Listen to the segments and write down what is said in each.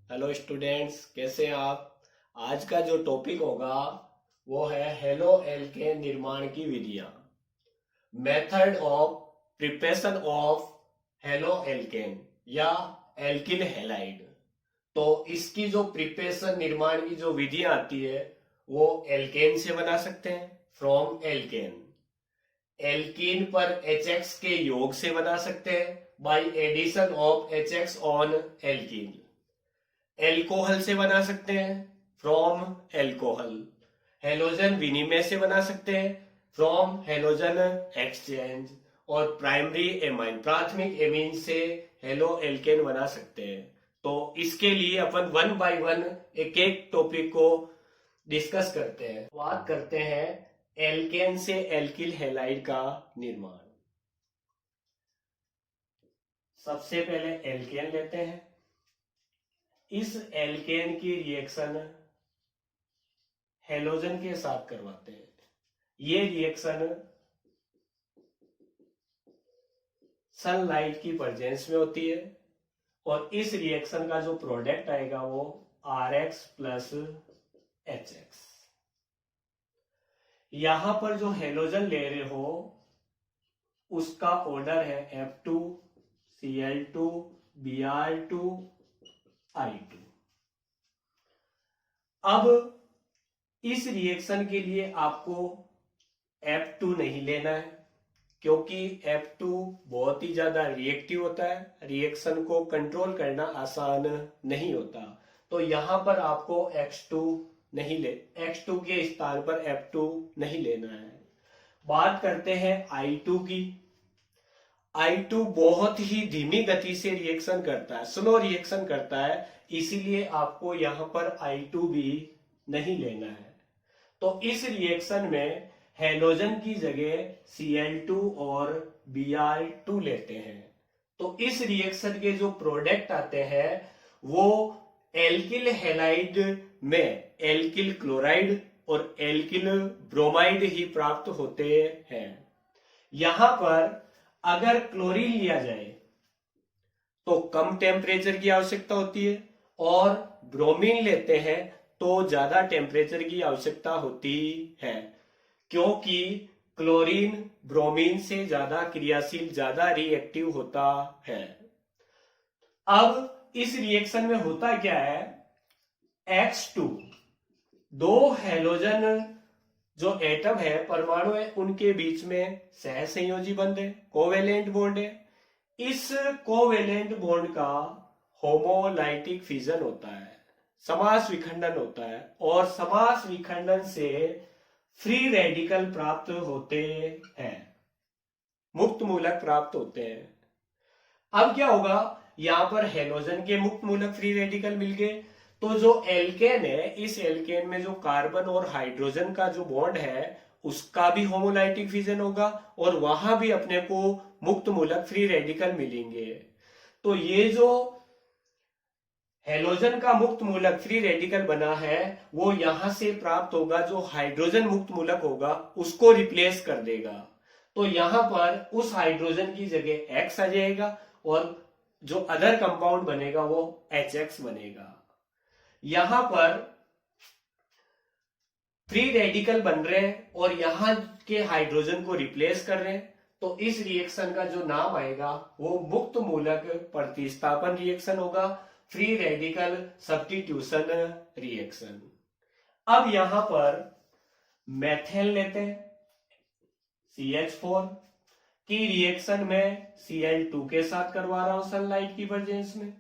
Hello students, कैसे हैं आप। आज का जो टॉपिक होगा वो है हेलो एल्केन निर्माण की विधियां। Method of preparation of halo alkane या एल्किल हैलाइड। तो इसकी जो प्रिपरेशन निर्माण की जो विधियां आती है वो एल्केन से बना सकते हैं, फ्रॉम एल्केन। एल्कीन पर HX के योग से बना सकते हैं by addition of HX on alkene. Alcohol से बना सकते हैं, फ्रॉम एल्कोहल। हेलोजन विनिमय से बना सकते हैं, फ्रॉम हेलोजन एक्सचेंज। और प्राइमरी एमाइन, प्राथमिक एमीन से हेलो एल्केन बना सकते हैं। तो इसके लिए अपन वन बाय वन एक एक टॉपिक को डिस्कस करते हैं। बात करते हैं एल्केन से एल्किल हैलाइड का निर्माण। सबसे पहले एल्केन लेते हैं। इस एल्केन की रिएक्शन हेलोजन के साथ करवाते हैं। ये रिएक्शन सनलाइट की प्रेजेंस में होती है और इस रिएक्शन का जो प्रोडक्ट आएगा वो RX प्लस HX। यहां पर जो हेलोजन ले रहे हो उसका ऑर्डर है F2 Cl2 Br2 I2। अब इस रिएक्शन के लिए आपको F2 नहीं लेना है क्योंकि F2 बहुत ही ज्यादा रिएक्टिव होता है, रिएक्शन को कंट्रोल करना आसान नहीं होता। तो यहां पर आपको X2 नहीं ले, X2 के स्थान पर F2 नहीं लेना है। बात करते हैं I2 की। I2 बहुत ही धीमी गति से रिएक्शन करता है, स्लो रिएक्शन करता है, इसीलिए आपको यहां पर I2 भी नहीं लेना है। तो इस रिएक्शन में हेलोजन की जगह Cl2 और Br2 लेते हैं। तो इस रिएक्शन के जो प्रोडक्ट आते हैं वो एल्किल हैलाइड में एल्किल क्लोराइड और एल्किल ब्रोमाइड ही प्राप्त होते हैं। यहां पर अगर क्लोरीन लिया जाए तो कम टेम्परेचर की आवश्यकता होती है और ब्रोमीन लेते हैं तो ज्यादा टेम्परेचर की आवश्यकता होती है, क्योंकि क्लोरीन ब्रोमीन से ज्यादा क्रियाशील, ज्यादा रिएक्टिव होता है। अब इस रिएक्शन में होता क्या है, X2 दो हेलोजन जो एटम है, परमाणु है, उनके बीच में सह संयोजी बंध है, कोवेलेंट बॉन्ड है। इस कोवेलेंट बॉन्ड का होमोलाइटिक फिजन होता है, समास विखंडन होता है और समास विखंडन से फ्री रेडिकल प्राप्त होते हैं, मुक्त मूलक प्राप्त होते हैं। अब क्या होगा, यहां पर हेलोजन के मुक्त मूलक फ्री रेडिकल मिल गए तो जो एल्केन है, इस एल्केन में जो कार्बन और हाइड्रोजन का जो बॉन्ड है उसका भी होमोलाइटिक फिजन होगा और वहां भी अपने को मुक्त मूलक फ्री रेडिकल मिलेंगे। तो ये जो हेलोजन का मुक्त मूलक फ्री रेडिकल बना है वो यहां से प्राप्त होगा, जो हाइड्रोजन मुक्त मूलक होगा उसको रिप्लेस कर देगा। तो यहां पर उस हाइड्रोजन की जगह X आ जाएगा और जो अदर कंपाउंड बनेगा वो HX बनेगा। यहां पर फ्री रेडिकल बन रहे हैं और यहां के हाइड्रोजन को रिप्लेस कर रहे हैं, तो इस रिएक्शन का जो नाम आएगा वो मुक्त मूलक प्रतिस्थापन रिएक्शन होगा, फ्री रेडिकल सब्स्टिट्यूशन रिएक्शन। अब यहां पर मेथेन लेते हैं, CH4 की रिएक्शन में Cl2 के साथ करवा रहा हूं सनलाइट की प्रेजेंस में।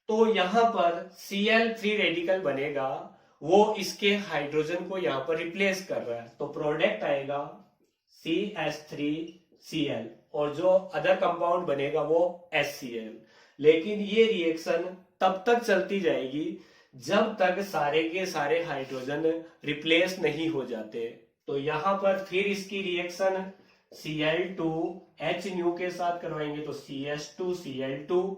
तो यहां पर Cl फ्री रेडिकल बनेगा, वो इसके हाइड्रोजन को यहां पर रिप्लेस कर रहा है, तो प्रोडक्ट आएगा CH3Cl और जो अदर कंपाउंड बनेगा वो HCl। लेकिन ये रिएक्शन तब तक चलती जाएगी जब तक सारे के सारे हाइड्रोजन रिप्लेस नहीं हो जाते। तो यहां पर फिर इसकी रिएक्शन Cl2H न्यू के साथ करवाएंगे तो CH2Cl2,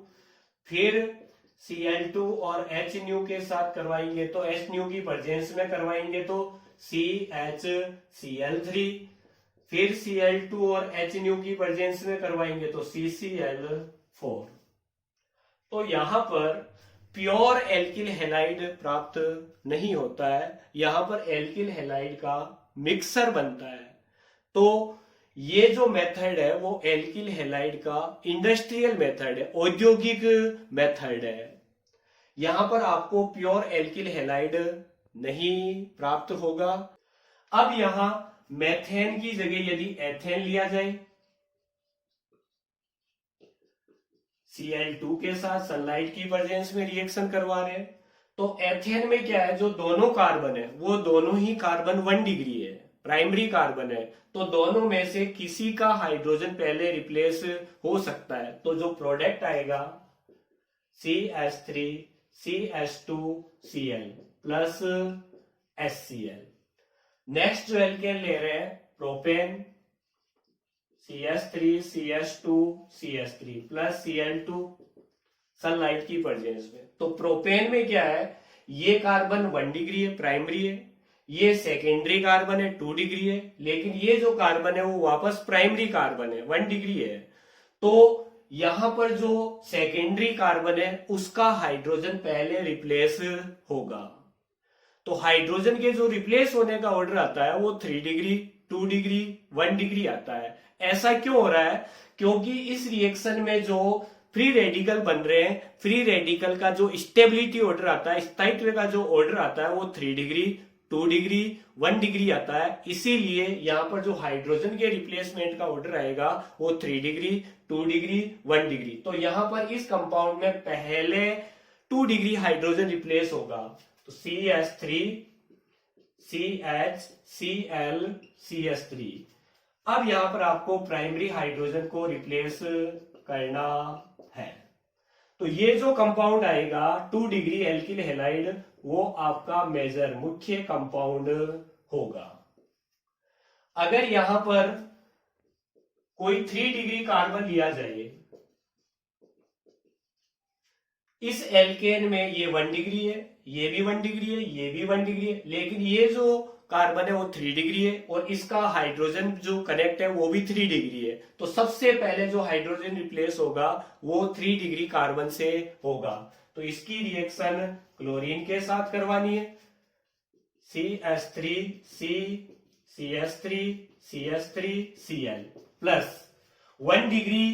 फिर Cl2 और H न्यू के साथ करवाएंगे तो H न्यू की प्रेजेंस में करवाएंगे तो CHCl3, फिर Cl2 और H न्यू की प्रेजेंस में करवाएंगे तो CCl4। तो यहां पर प्योर एल्किल हैलाइड प्राप्त नहीं होता है, यहां पर एल्किल हैलाइड का मिक्सर बनता है। तो ये जो मेथड है वो एल्किल हैलाइड का इंडस्ट्रियल मेथड है, औद्योगिक मेथड है। यहां पर आपको प्योर एल्किल हैलाइड नहीं प्राप्त होगा। अब यहां मेथेन की जगह यदि एथेन लिया जाए Cl2 के साथ सनलाइट की प्रेजेंस में रिएक्शन करवा रहे हैं, तो एथेन में क्या है, जो दोनों कार्बन है वो दोनों ही कार्बन 1 डिग्री है, प्राइमरी कार्बन है। तो दोनों में से किसी का हाइड्रोजन पहले रिप्लेस हो सकता है। तो जो प्रोडक्ट आएगा CH3 CH2 Cl plus HCl। Next जो एल्केन ले रहे हैं propane CH3 CH2 CH3 plus Cl2 sunlight की प्रेजेंस में। तो प्रोपेन में क्या है, ये कार्बन 1 डिग्री है, प्राइमरी है, ये सेकेंडरी कार्बन है 2 डिग्री है, लेकिन ये जो कार्बन है वो वापस प्राइमरी कार्बन है 1 डिग्री है। तो यहां पर जो सेकेंडरी कार्बन है उसका हाइड्रोजन पहले रिप्लेस होगा। तो हाइड्रोजन के जो रिप्लेस होने का ऑर्डर आता है वो 3 डिग्री 2 डिग्री 1 डिग्री आता है। ऐसा क्यों हो रहा है, क्योंकि इस रिएक्शन में जो फ्री रेडिकल बन रहे हैं, फ्री रेडिकल का जो स्टेबिलिटी ऑर्डर आता है, स्थायित्व का जो ऑर्डर आता है वो 3 डिग्री 2 डिग्री 1 डिग्री आता है। इसीलिए यहां पर जो हाइड्रोजन के रिप्लेसमेंट का ऑर्डर आएगा वो 3 डिग्री 2 डिग्री 1 डिग्री। तो यहां पर इस कंपाउंड में पहले 2 डिग्री हाइड्रोजन रिप्लेस होगा। तो CH3 CH Cl CH3। अब यहां पर आपको प्राइमरी हाइड्रोजन को रिप्लेस करना है। तो ये जो कंपाउंड आएगा 2 डिग्री एल्किल हैलाइड, वो आपका मेजर मुख्य कंपाउंड होगा। अगर यहां पर कोई 3 डिग्री कार्बन लिया जाए, इस एल्केन में ये 1 डिग्री है, ये भी 1 डिग्री है, ये भी 1 डिग्री है, लेकिन ये जो कार्बन है वो 3 डिग्री है और इसका हाइड्रोजन जो कनेक्ट है वो भी 3 डिग्री है। तो सबसे पहले जो हाइड्रोजन रिप्लेस होगा वो 3 डिग्री कार्बन से होगा। तो इसकी रिएक्शन क्लोरीन के साथ करवानी है, CH3 C CH3 CH3 Cl plus 1 degree,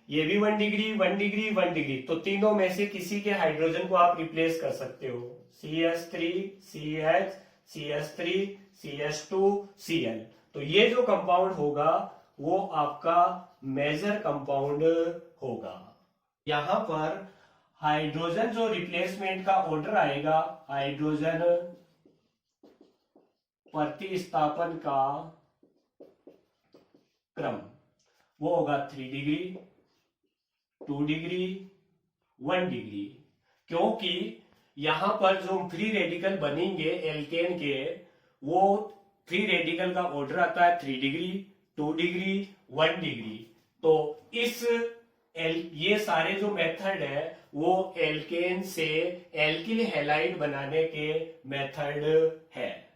ये भी 1 डिग्री 1 डिग्री 1 डिग्री। तो तीनों में से किसी के हाइड्रोजन को आप रिप्लेस कर सकते हो, CH3 CH CH3 CH2 Cl। तो ये जो कंपाउंड होगा वो आपका मेजर कंपाउंड होगा। यहां पर हाइड्रोजन जो रिप्लेसमेंट का ऑर्डर आएगा, हाइड्रोजन प्रतिस्थापन का क्रम वो होगा 3 डिग्री 2 डिग्री 1 डिग्री। क्योंकि यहां पर जो फ्री रेडिकल बनेंगे एल्केन के, वो फ्री रेडिकल का ऑर्डर आता है 3 डिग्री 2 डिग्री 1 डिग्री। तो ये सारे जो मेथड है वो एल्केन से एल्किल हैलाइड बनाने के मेथड है।